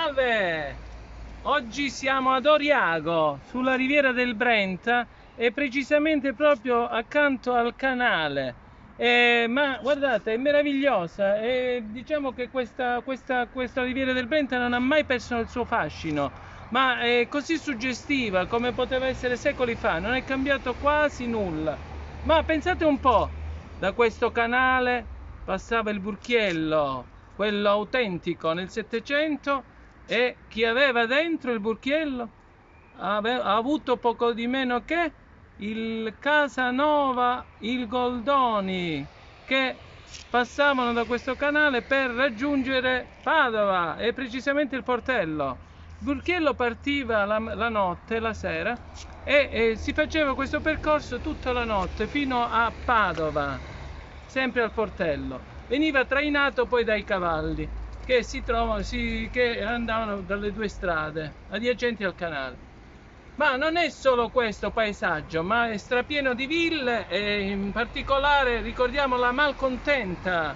Salve! Oggi siamo ad Oriago, sulla riviera del Brenta e precisamente proprio accanto al canale. Ma guardate, è meravigliosa e diciamo che questa riviera del Brenta non ha mai perso il suo fascino, ma è così suggestiva come poteva essere secoli fa, non è cambiato quasi nulla. Ma pensate un po', da questo canale passava il Burchiello, quello autentico nel Settecento, e chi aveva dentro il Burchiello ha avuto poco di meno che il Casanova, il Goldoni, che passavano da questo canale per raggiungere Padova e precisamente il portello. Il Burchiello partiva la notte, la sera, e si faceva questo percorso tutta la notte fino a Padova, sempre al portello. Veniva trainato poi dai cavalli che andavano dalle due strade adiacenti al canale. Ma non è solo questo paesaggio, ma è strapieno di ville e in particolare ricordiamo la Malcontenta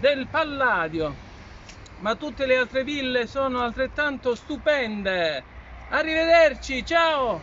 del Palladio. Ma tutte le altre ville sono altrettanto stupende. Arrivederci, ciao!